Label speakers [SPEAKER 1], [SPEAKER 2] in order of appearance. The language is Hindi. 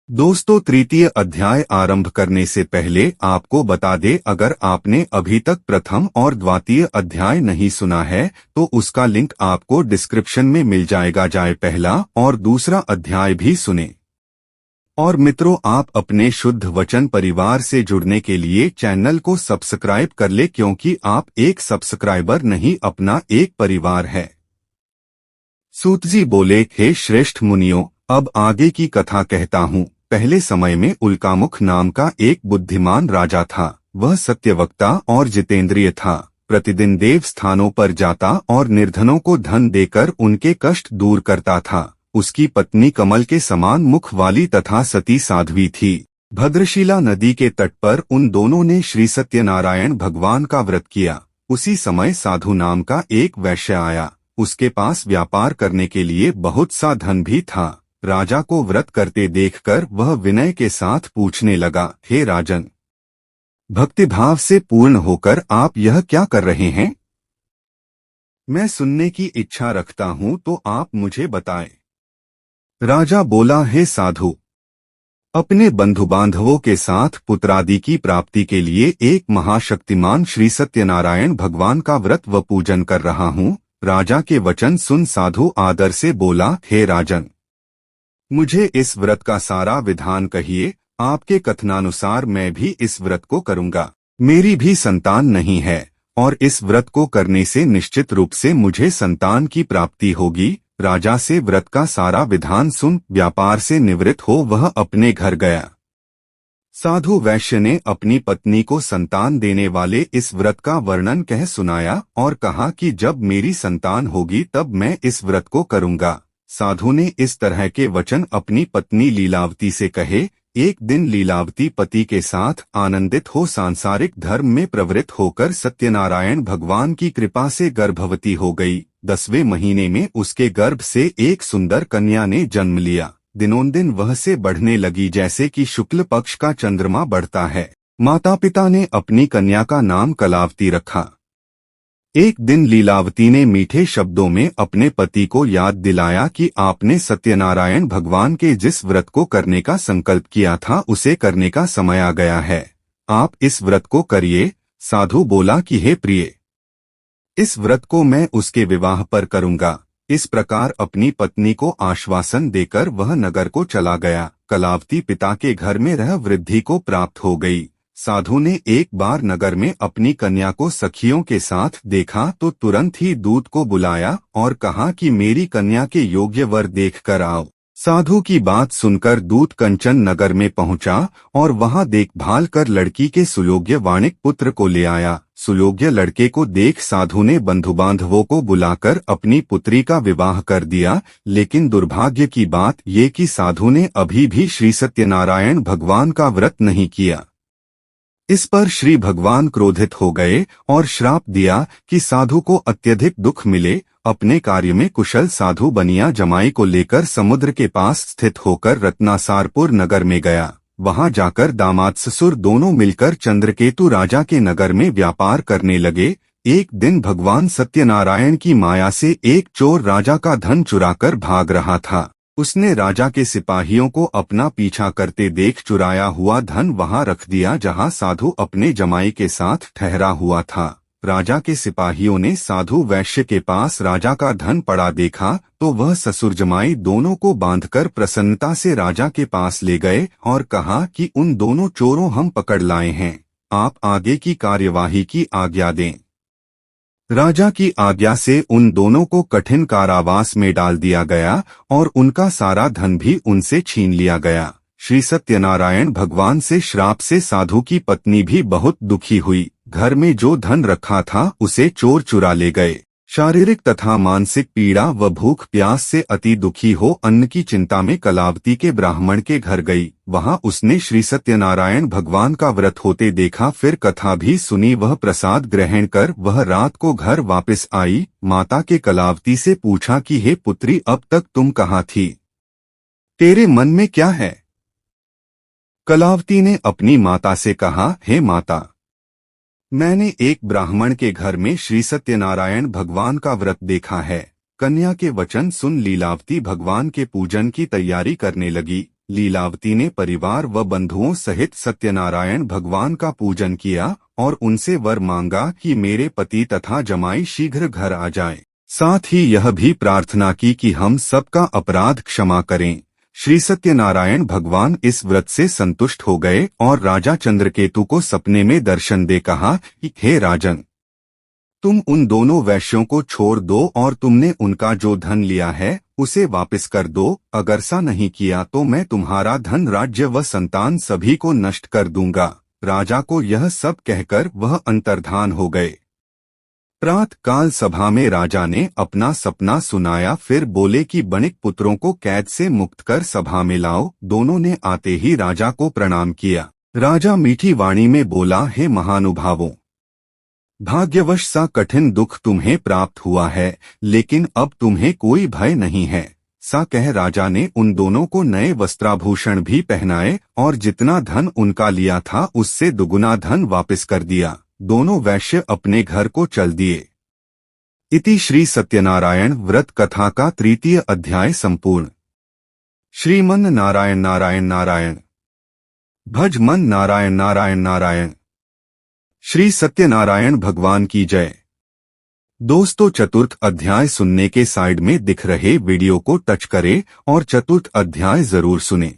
[SPEAKER 1] दोस्तों, तृतीय अध्याय आरंभ करने से पहले आपको बता दे, अगर आपने अभी तक प्रथम और द्वितीय अध्याय नहीं सुना है तो उसका लिंक आपको डिस्क्रिप्शन में मिल जाएगा। जाए पहला और दूसरा अध्याय भी सुने। और मित्रों, आप अपने शुद्ध वचन परिवार से जुड़ने के लिए चैनल को सब्सक्राइब कर ले, क्योंकि आप एक सब्सक्राइबर नहीं, अपना एक परिवार है। सूत जी बोले, हे श्रेष्ठ मुनियों, अब आगे की कथा कहता हूँ। पहले समय में उल्कामुख नाम का एक बुद्धिमान राजा था। वह सत्यवक्ता और जितेंद्रिय था। प्रतिदिन देव स्थानों पर जाता और निर्धनों को धन देकर उनके कष्ट दूर करता था। उसकी पत्नी कमल के समान मुख वाली तथा सती साध्वी थी। भद्रशिला नदी के तट पर उन दोनों ने श्री सत्यनारायण भगवान का व्रत किया। उसी समय साधु नाम का एक वैश्य आया। उसके पास व्यापार करने के लिए बहुत सा धन भी था। राजा को व्रत करते देखकर वह विनय के साथ पूछने लगा, हे राजन, भक्तिभाव से पूर्ण होकर आप यह क्या कर रहे हैं? मैं सुनने की इच्छा रखता हूँ, तो आप मुझे बताएं। राजा बोला, हे साधु, अपने बंधु बांधवों के साथ पुत्रादि की प्राप्ति के लिए एक महाशक्तिमान श्री सत्यनारायण भगवान का व्रत व पूजन कर रहा हूँ। राजा के वचन सुन साधु आदर से बोला, हे राजन, मुझे इस व्रत का सारा विधान कहिए। आपके कथनानुसार मैं भी इस व्रत को करूंगा। मेरी भी संतान नहीं है और इस व्रत को करने से निश्चित रूप से मुझे संतान की प्राप्ति होगी। राजा से व्रत का सारा विधान सुन व्यापार से निवृत्त हो वह अपने घर गया। साधु वैश्य ने अपनी पत्नी को संतान देने वाले इस व्रत का वर्णन कह सुनाया और कहा कि जब मेरी संतान होगी तब मैं इस व्रत को करूंगा। साधु ने इस तरह के वचन अपनी पत्नी लीलावती से कहे। एक दिन लीलावती पति के साथ आनंदित हो सांसारिक धर्म में प्रवृत्त होकर सत्यनारायण भगवान की कृपा से गर्भवती हो गई। 10वें महीने में उसके गर्भ से एक सुंदर कन्या ने जन्म लिया। दिनोंदिन वह से बढ़ने लगी जैसे कि शुक्ल पक्ष का चंद्रमा बढ़ता है। माता पिता ने अपनी कन्या का नाम कलावती रखा। एक दिन लीलावती ने मीठे शब्दों में अपने पति को याद दिलाया कि आपने सत्यनारायण भगवान के जिस व्रत को करने का संकल्प किया था उसे करने का समय आ गया है। आप इस व्रत को करिए। साधु बोला कि हे प्रिय, इस व्रत को मैं उसके विवाह पर करूंगा। इस प्रकार अपनी पत्नी को आश्वासन देकर वह नगर को चला गया। कलावती पिता के घर में रह वृद्धि को प्राप्त हो गई। साधु ने एक बार नगर में अपनी कन्या को सखियों के साथ देखा तो तुरंत ही दूत को बुलाया और कहा कि मेरी कन्या के योग्य वर देख कर आओ। साधु की बात सुनकर दूत कंचन नगर में पहुंचा और वहां देखभाल कर लड़की के सुयोग्य वाणिक पुत्र को ले आया। सुयोग्य लड़के को देख साधु ने बंधु बांधवों को बुलाकर अपनी पुत्री का विवाह कर दिया। लेकिन दुर्भाग्य की बात ये कि साधु ने अभी भी श्री सत्यनारायण भगवान का व्रत नहीं किया। इस पर श्री भगवान क्रोधित हो गए और श्राप दिया कि साधु को अत्यधिक दुख मिले। अपने कार्य में कुशल साधु बनिया जमाई को लेकर समुद्र के पास स्थित होकर रत्नासारपुर नगर में गया। वहां जाकर दामाद ससुर दोनों मिलकर चंद्रकेतु राजा के नगर में व्यापार करने लगे। एक दिन भगवान सत्यनारायण की माया से एक चोर राजा का धन चुराकर भाग रहा था। उसने राजा के सिपाहियों को अपना पीछा करते देख चुराया हुआ धन वहां रख दिया जहां साधु अपने जमाई के साथ ठहरा हुआ था। राजा के सिपाहियों ने साधु वैश्य के पास राजा का धन पड़ा देखा तो वह ससुर जमाई दोनों को बांधकर प्रसन्नता से राजा के पास ले गए और कहा कि उन दोनों चोरों हम पकड़ लाए हैं, आप आगे की कार्यवाही की आज्ञा दें। राजा की आज्ञा से उन दोनों को कठिन कारावास में डाल दिया गया और उनका सारा धन भी उनसे छीन लिया गया। श्री सत्यनारायण भगवान से श्राप से साधु की पत्नी भी बहुत दुखी हुई। घर में जो धन रखा था उसे चोर चुरा ले गए। शारीरिक तथा मानसिक पीड़ा व भूख प्यास से अति दुखी हो अन्न की चिंता में कलावती के ब्राह्मण के घर गई। वहां उसने श्री सत्यनारायण भगवान का व्रत होते देखा। फिर कथा भी सुनी। वह प्रसाद ग्रहण कर वह रात को घर वापस आई। माता के कलावती से पूछा कि हे पुत्री, अब तक तुम कहाँ थी? तेरे मन में क्या है? कलावती ने अपनी माता से कहा, हे माता, मैंने एक ब्राह्मण के घर में श्री सत्यनारायण भगवान का व्रत देखा है। कन्या के वचन सुन लीलावती भगवान के पूजन की तैयारी करने लगी। लीलावती ने परिवार व बंधुओं सहित सत्यनारायण भगवान का पूजन किया और उनसे वर मांगा कि मेरे पति तथा जमाई शीघ्र घर आ जाएं। साथ ही यह भी प्रार्थना की कि हम सबका अपराध क्षमा करें। श्री सत्यनारायण भगवान इस व्रत से संतुष्ट हो गए और राजा चंद्रकेतु को सपने में दर्शन दे कहा कि हे राजन, तुम उन दोनों वैश्यों को छोड़ दो और तुमने उनका जो धन लिया है उसे वापस कर दो। अगर सा नहीं किया तो मैं तुम्हारा धन, राज्य व संतान सभी को नष्ट कर दूंगा। राजा को यह सब कहकर वह अंतर्धान हो गए। प्रातः काल सभा में राजा ने अपना सपना सुनाया, फिर बोले कि बणिक पुत्रों को कैद से मुक्त कर सभा में लाओ। दोनों ने आते ही राजा को प्रणाम किया। राजा मीठी वाणी में बोला, हे महानुभावों, भाग्यवश सा कठिन दुख तुम्हें प्राप्त हुआ है, लेकिन अब तुम्हें कोई भय नहीं है। सा कह राजा ने उन दोनों को नए वस्त्राभूषण भी पहनाए और जितना धन उनका लिया था उससे दुगुना धन वापस कर दिया। दोनों वैश्य अपने घर को चल दिए। इति श्री सत्यनारायण व्रत कथा का 3 अध्याय संपूर्ण। श्रीमन नारायण नारायण नारायण, भज मन नारायण नारायण नारायण। श्री सत्यनारायण भगवान की जय। दोस्तों, चतुर्थ अध्याय सुनने के साइड में दिख रहे वीडियो को टच करें और चतुर्थ अध्याय जरूर सुनें।